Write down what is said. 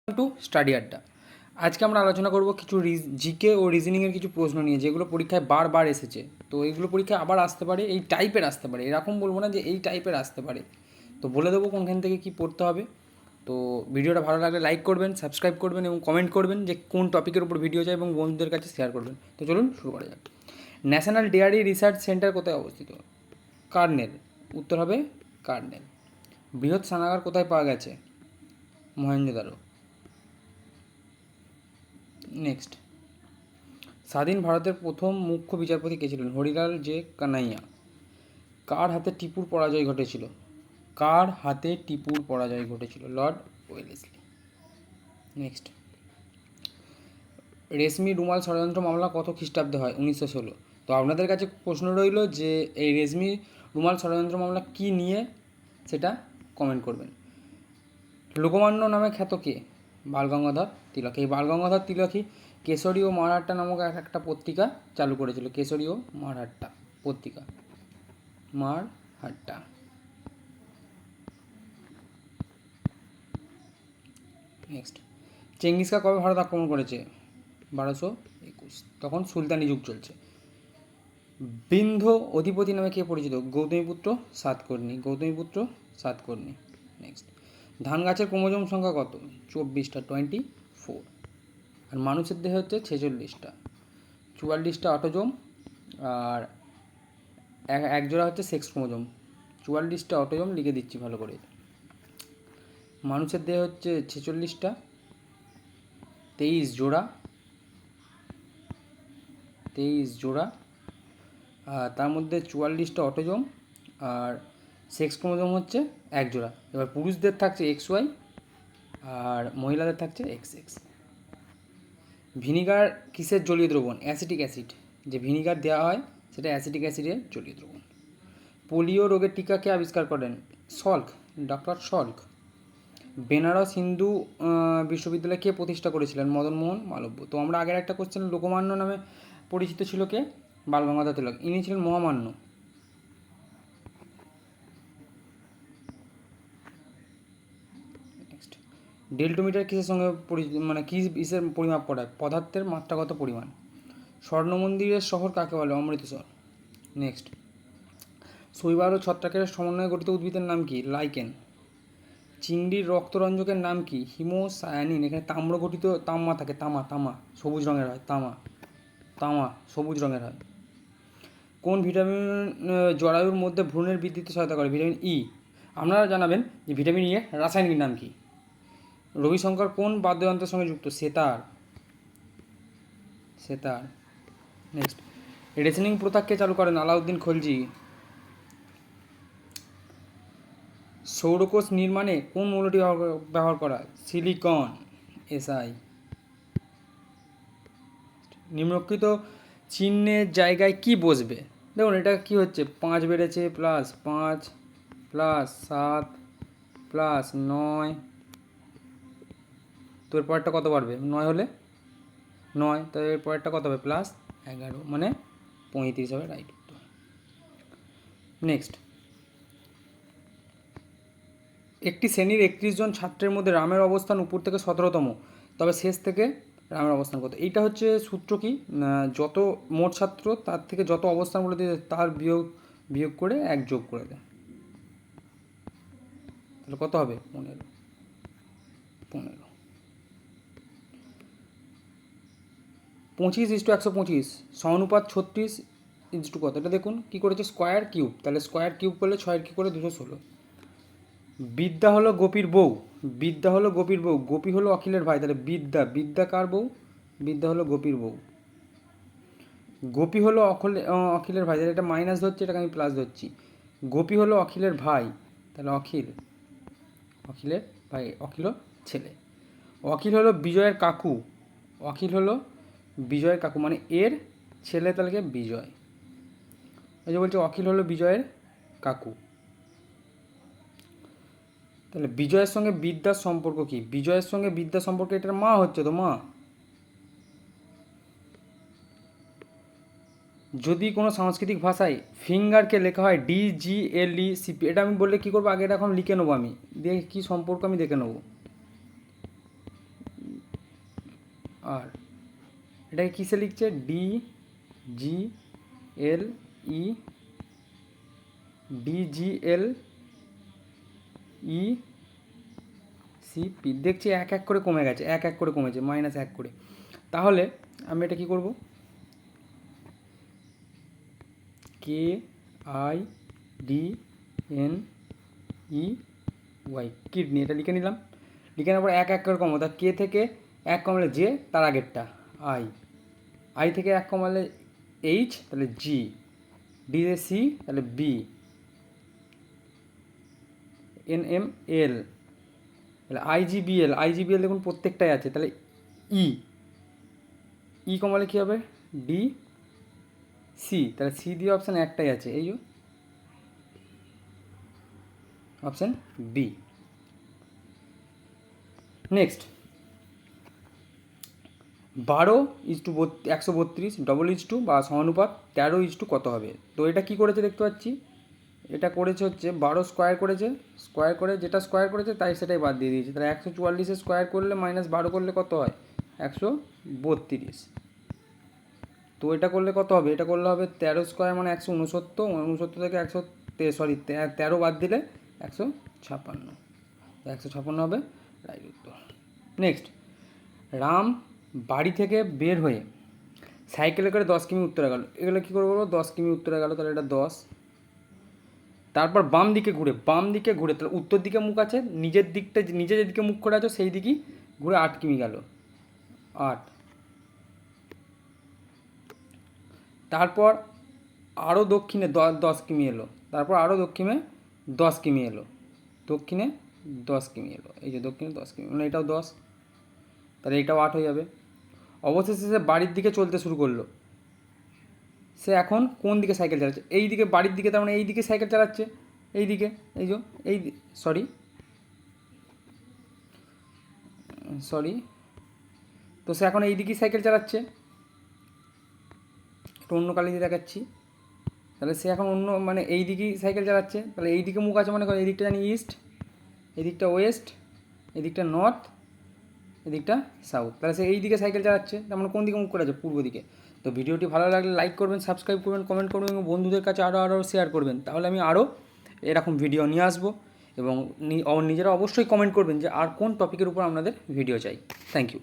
To study আড্ডা। আজকে আমরা আলোচনা করব কিছু জিকে ও রিজনিংয়ের কিছু প্রশ্ন নিয়ে, যেগুলো পরীক্ষায় বারবার এসেছে। তো এইগুলো পরীক্ষায় আবার আসতে পারে, এই টাইপের আসতে পারে, এরকম বলবো না যে এই টাইপের আসতে পারে। তো বলে দেবো কোনখান থেকে কী পড়তে হবে। তো ভিডিওটা ভালো লাগলে লাইক করবেন, সাবস্ক্রাইব করবেন এবং কমেন্ট করবেন যে কোন টপিকের উপর ভিডিও চাই এবং বন্ধুদের কাছে শেয়ার করবেন। তো চলুন শুরু করা যাক। ন্যাশনাল ডেয়ারি রিসার্চ সেন্টার কোথায় অবস্থিত? কার্নেল। উত্তর হবে কার্নেল। বৃহৎ স্নানাগার কোথায় পাওয়া গেছে? মহেঞ্জোদারো। নেক্সট, স্বাধীন ভারতের প্রথম মুখ্য বিচারপতি কে ছিলেন? হরিলাল জে কানাইয়া। কার হাতে টিপুর পরাজয় ঘটেছিল? কার হাতে টিপুর পরাজয় ঘটেছিল? Lord Wellesley. নেক্সট, রেশমি রুমাল ষড়যন্ত্র মামলা কত খ্রিস্টাব্দে হয়? 1916। তো আপনাদের কাছে প্রশ্ন রইল যে এই রেশমি রুমাল ষড়যন্ত্র মামলা কী নিয়ে, সেটা কমেন্ট করবেন। লোকমান্য নামে খ্যাত কে? বালগঙ্গাধর তিলক। এই বালগঙ্গাধর তিলকই কেশরী ও মারহাট্টা নামক একটা পত্রিকা চালু করেছিল। কেশরী ও মারহাট্টা পত্রিকা। মারহাট্টা। নেক্সট, চেঙ্গিস খান কবে ভারত আক্রমণ করেছে? 1221। তখন সুলতানি যুগ চলছে। বিন্ধ অধিপতি নামে কে পরিচিত? গৌতমীপুত্র সাতকর্ণী। গৌতমীপুত্র সাতকর্ণী। নেক্সট, ধান গাছের ক্রোমোজোম সংখ্যা কত? 24টা, 24। আর মানুষের দেহে হচ্ছে 46টা। 44টা অটোজোম আর এক জোড়া হচ্ছে সেক্স ক্রোমোজোম। 44টা অটোজোম লিখে দিচ্ছি ভালো করে। মানুষের দেহে হচ্ছে 46টা, 23 জোড়া, 23 জোড়া। আর তার মধ্যে 44টা অটোজোম আর সেক্স ক্রোমোজোম হচ্ছে এক জোড়া। এবার পুরুষদের থাকছে XY আর মহিলাদের থাকছে XX। ভিনিগার কিসের জলীয় দ্রবণ? Acetic acid. যে ভিনিগার দেওয়া হয় সেটা অ্যাসিটিক অ্যাসিডের জলীয় দ্রবণ। পোলিও রোগের টিকা কে আবিষ্কার করেন? Salk, doctor Salk. Banaras Hindu বিশ্ববিদ্যালয় কে প্রতিষ্ঠা করেছিলেন? মদনমোহন মালব্য। তো আমরা আগের একটা কোশ্চেন, লোকমান্য নামে পরিচিত ছিল কে? বালগঙ্গাধর তিলক। ইনি ছিলেন মহামান্য। নেক্সট, ডেল্টোমিটার কিসের সঙ্গে কি কিসের পরিমাপ করায়? পদার্থের মাত্রাগত পরিমাণ। স্বর্ণ মন্দিরের শহর কাকে বলে? অমৃতসর। নেক্সট, শৈবাল ও ছত্রাকের সমন্বয়ে গঠিত উদ্ভিদের নাম কি? লাইকেন। চিংড়ির রক্তরঞ্জকের নাম কি? হিমোসায়ানিন। এখানে তাম্র গঠিত তামা থাকে, তামা সবুজ রঙের হয়। তামা সবুজ রঙের হয়। কোন ভিটামিন জরায়ুর মধ্যে ভ্রূণের বৃদ্ধিতে সহায়তা করে? Vitamin E. আপনারা জানাবেন যে ভিটামিন ই এর রাসায়নিক নাম কি? রবিশঙ্কর কোন বাদ্যযন্ত্রের সঙ্গে যুক্ত? সেতার। নেক্সট, রেশনিং প্রথা কে চালু করেন? আলাউদ্দিন খলজি। সৌরকোষ নির্মাণে কোন মৌলটি ব্যবহার করা? Silicon, SI। নিম্নলিখিত চিহ্নের জায়গায় কি বসবে? দেখুন এটা কি হচ্ছে, 5 বেড়েছে +5 +7 +9। তো এর পরেরটা কত বাড়বে? 9 হলে 9, তো এর পরেরটা কত হবে? +11, মানে 35 হবে রাইট উত্তর। নেক্সট, একটি শ্রেণীর 31 জন ছাত্রের মধ্যে রামের অবস্থান উপর থেকে 17তম, তবে শেষ থেকে রামের অবস্থান কত? এইটা হচ্ছে সূত্র কি, যত মোট ছাত্র তার থেকে যত অবস্থান বলে দিয়ে তার বিয়োগ করে 1 যোগ করে দেয়। তাহলে কত হবে? 15। 25:125 সমানুপাত 36 কত? এটা দেখুন কী করেছে, স্কোয়ার কিউব। তাহলে স্কোয়ার কিউব করলে 6 কী করে? 216। বিদ্যা হলো গোপীর বউ। গোপী হলো অখিলের ভাই। তাহলে বিদ্যা কার বউ? বিদ্যা হলো গোপীর বউ। গোপী হলো অখিলের ভাই, তাহলে এটা মাইনাস ধরছি, এটাকে আমি প্লাস ধরছি। গোপী হলো অখিলের ভাই, তাহলে অখিলের ভাই, অখিল ছেলে। অখিল হলো বিজয়ের কাকু। মানে এর ছেলে, তাহলে বিজয়। এই যে বলছে অখিল হলো বিজয়ের কাকু। তাহলে বিজয়ের সঙ্গে বিদ্যার সম্পর্ক কি? বিজয়ের সঙ্গে বিদ্যার সম্পর্ক, এটার মা হচ্ছে তো মা। যদি কোনো সাংস্কৃতিক ভাষায় ফিঙ্গারকে লেখা হয় DGLECP, এটা আমি বললে কী করবো? আগে এটা এখন লিখে নেবো আমি, দিয়ে কী সম্পর্ক আমি দেখে নেবো। আর এটাকে কিসে লিখছে? ডি জি এল ই DGL ECP। দেখছি এক এক করে কমে গেছে, এক এক করে কমেছে, -1 করে। তাহলে আমি এটা কী করব? KIDNEY কিডনি, এটা লিখে নিলাম। লিখে নেওয়ার পর এক এক করে কমাবো। তা কে থেকে এক কমালে জে, তার আগেরটা আই থেকে এক কমালে এইচ, তাহলে জি, ডি এ সি, তাহলে বি, NML, তাহলে আইজিবিএল দেখুন প্রত্যেকটাই আছে, তাহলে ই কমালে কী হবে? ডি সি, তাহলে সি দিয়ে অপশান একটাই আছে, এই যে অপশান বি। নেক্সট 12:132 1/2 বা সমানুপাত 13:2 কত হবে? তো এটা কি করেছে দেখতে পাচ্ছি, এটা করেছে হচ্ছে 12 স্কোয়ার করেছে, স্কোয়ার করে যেটা স্কোয়ার করেছে তাই সেটাই বাদ দিয়ে দিয়েছে। তাহলে 144 স্কোয়ার করলে -12 করলে কত হয়? 132। তো এটা করলে কত হবে? এটা করলে হবে 13 স্কোয়ার মানে 169, 69 থেকে 13 বাদ দিলে 156, 156 হবে রাইট উত্তর। নেক্সট, রাম বাড়ি থেকে বের হয়ে সাইকেলে করে 10 কিমি উত্তরে গেল। এগুলো কী করে বলবো? 10 কিমি উত্তরে গেল, তাহলে এটা 10। তারপর বাম দিকে ঘুরে তাহলে উত্তর দিকে মুখ আছে, নিজে যেদিকে মুখ করে আছো সেই দিকেই ঘুরে 8 কিমি গেল, 8। তারপর আরও দক্ষিণে 10 কিমি এলো, তারপর আরও দক্ষিণে 10 কিমি এলো, দক্ষিণে 10 কিমি এলো, এই যে দক্ষিণে 10 কিমি, মানে এটাও 10, তাহলে এটাও 8 হয়ে যাবে। অবশেষে সে বাড়ির দিকে চলতে শুরু করলো। সে এখন কোন দিকে সাইকেল চালাচ্ছে? এই দিকে, বাড়ির দিকে, তার মানে এই দিকে সাইকেল চালাচ্ছে, এই দিকে, এই যে সরি, তো সে এখন এই দিকেই সাইকেল চালাচ্ছে, একটু অন্য কালি দিয়ে দেখাচ্ছি। তাহলে সে এখন অন্য মানে এই দিকেই সাইকেল চালাচ্ছে, তাহলে এই দিকে মুখ আছে মনে করো, এই দিকটা জানি ইস্ট, এই দিকটা ওয়েস্ট, এই দিকটা নর্থ, এই দিকটা সাউথ, তাহলে সে এই দিকে সাইকেল চালাচ্ছে, তার মানে কোন দিকে মুখ করে আছে? পূর্ব দিকে। তো ভিডিওটি ভালো লাগলে লাইক করবেন, সাবস্ক্রাইব করবেন, কমেন্ট করবেন এবং বন্ধুদের কাছে আরও শেয়ার করবেন, তাহলে আমি আরও এরকম ভিডিও নিয়ে আসবো। এবং নিজেরা অবশ্যই কমেন্ট করবেন যে আর কোন টপিকের উপর আপনাদের ভিডিও চাই। Thank you.